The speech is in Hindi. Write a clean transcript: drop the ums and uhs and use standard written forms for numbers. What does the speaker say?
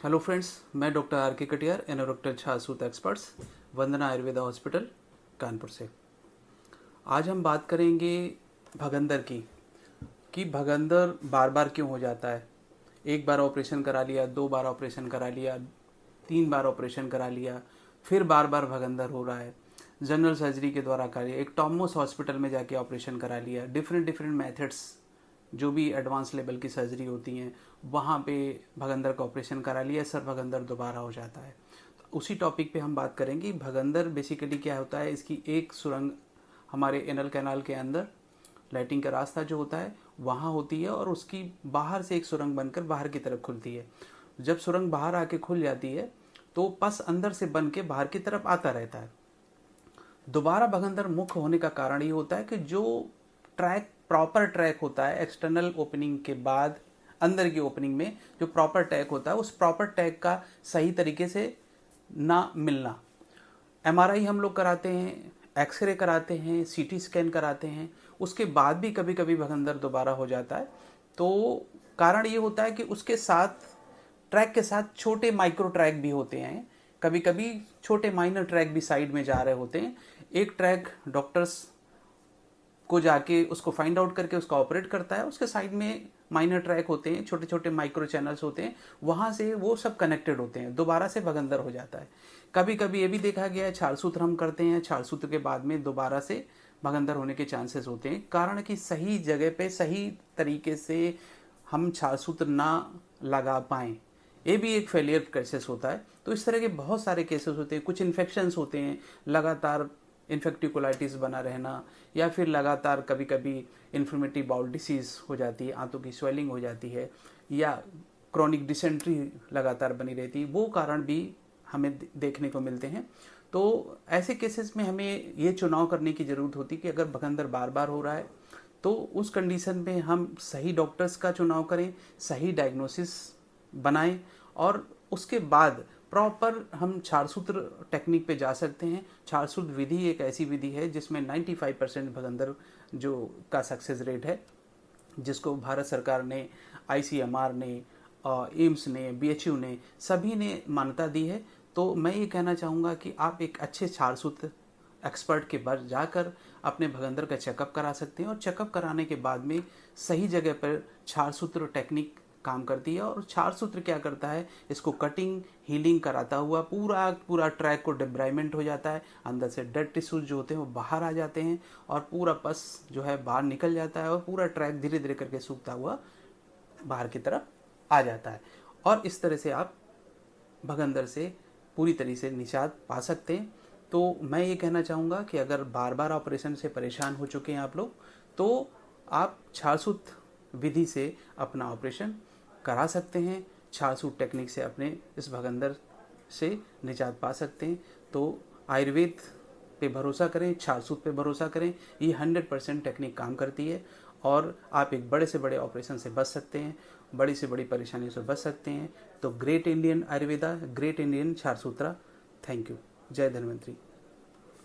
हेलो फ्रेंड्स, मैं डॉक्टर आर के कटियार, एनोरेक्टल छासूत एक्सपर्ट्स, वंदना आयुर्वेदा हॉस्पिटल कानपुर से। आज हम बात करेंगे भगंदर की कि भगंदर बार बार क्यों हो जाता है। एक बार ऑपरेशन करा लिया, 2 बार ऑपरेशन करा लिया, 3 बार ऑपरेशन करा लिया, फिर बार बार भगंदर हो रहा है। जनरल सर्जरी के द्वारा करा लिया, एक टॉमोस हॉस्पिटल में जाके ऑपरेशन करा लिया, डिफरेंट डिफरेंट मेथड्स जो भी एडवांस लेवल की सर्जरी होती हैं वहाँ पे भगंदर का ऑपरेशन करा लिया, सर भगंदर दोबारा हो जाता है। तो उसी टॉपिक पे हम बात करेंगे। भगंदर बेसिकली क्या होता है, इसकी एक सुरंग हमारे एनल कैनाल के अंदर लैट्रिन का रास्ता जो होता है वहाँ होती है और उसकी बाहर से एक सुरंग बनकर बाहर की तरफ खुलती है। जब सुरंग बाहर आके खुल जाती है तो पस अंदर से बन के बाहर की तरफ आता रहता है। दोबारा भगंदर मुख्य होने का कारण ये होता है कि जो ट्रैक प्रॉपर ट्रैक होता है एक्सटर्नल ओपनिंग के बाद अंदर की ओपनिंग में जो प्रॉपर ट्रैक होता है, उस प्रॉपर ट्रैक का सही तरीके से ना मिलना। एमआरआई हम लोग कराते हैं, एक्सरे कराते हैं, सीटी स्कैन कराते हैं, उसके बाद भी कभी कभी भगंदर दोबारा हो जाता है। तो कारण ये होता है कि उसके साथ ट्रैक के साथ छोटे माइक्रो ट्रैक भी होते हैं, कभी कभी छोटे माइनर ट्रैक भी साइड में जा रहे होते हैं। एक ट्रैक डॉक्टर्स को जाके उसको फाइंड आउट करके उसका ऑपरेट करता है, उसके साइड में माइनर ट्रैक होते हैं, छोटे छोटे माइक्रो चैनल्स होते हैं, वहाँ से वो सब कनेक्टेड होते हैं, दोबारा से भगंदर हो जाता है। कभी कभी ये भी देखा गया है, छालसूत्र हम करते हैं, छालसूत्र के बाद में दोबारा से भगंदर होने के चांसेस होते हैं। कारण कि सही जगह पे सही तरीके से हम छालसूत्र ना लगा पाएँ, ये भी एक फेलियर केसेस होता है। तो इस तरह के बहुत सारे केसेस होते हैं। कुछ इन्फेक्शंस होते हैं, लगातार इन्फेक्टिव कोलाइटिस बना रहना, या फिर लगातार कभी कभी इन्फ्लेमेटरी बाउल डिसीज़ हो जाती है, आंतों की स्वेलिंग हो जाती है, या क्रॉनिक डिसेंट्री लगातार बनी रहती है, वो कारण भी हमें देखने को मिलते हैं। तो ऐसे केसेस में हमें ये चुनाव करने की ज़रूरत होती है कि अगर भगंदर बार बार हो रहा है तो उस कंडीशन में हम सही डॉक्टर्स का चुनाव करें, सही डायग्नोसिस बनाएं और उसके बाद प्रॉपर हम छारसूत्र टेक्निक पे जा सकते हैं। छारसूत्र विधि एक ऐसी विधि है जिसमें 95% भगंदर जो का सक्सेस रेट है, जिसको भारत सरकार ने, आईसीएमआर ने, एम्स ने, बीएचयू ने, सभी ने मान्यता दी है। तो मैं ये कहना चाहूँगा कि आप एक अच्छे छारसूत्र एक्सपर्ट के पास जाकर अपने भगंदर का चेकअप करा सकते हैं, और चेकअप कराने के बाद में सही जगह पर छारसूत्र टेक्निक काम करती है। और छारसूत्र क्या करता है, इसको कटिंग हीलिंग कराता हुआ पूरा पूरा ट्रैक को डिब्राइमेंट हो जाता है, अंदर से डेड टिश्यूज जो होते हैं वो बाहर आ जाते हैं और पूरा पस जो है बाहर निकल जाता है और पूरा ट्रैक धीरे धीरे करके सूखता हुआ बाहर की तरफ आ जाता है। और इस तरह से आप भगंदर से पूरी तरीके से निजात पा सकते हैं। तो मैं ये कहना चाहूँगा कि अगर बार बार ऑपरेशन से परेशान हो चुके हैं आप लोग, तो आप छारसूत्र विधि से अपना ऑपरेशन करा सकते हैं, छारसूत्र टेक्निक से अपने इस भगंदर से निजात पा सकते हैं। तो आयुर्वेद पे भरोसा करें, छारसूत्र पे भरोसा करें, ये 100% टेक्निक काम करती है और आप एक बड़े से बड़े ऑपरेशन से बच सकते हैं, बड़ी से बड़ी परेशानियों से बच सकते हैं। तो great Indian Ayurveda, great Indian Ksharsutra. Thank you. जय धन्वंतरी।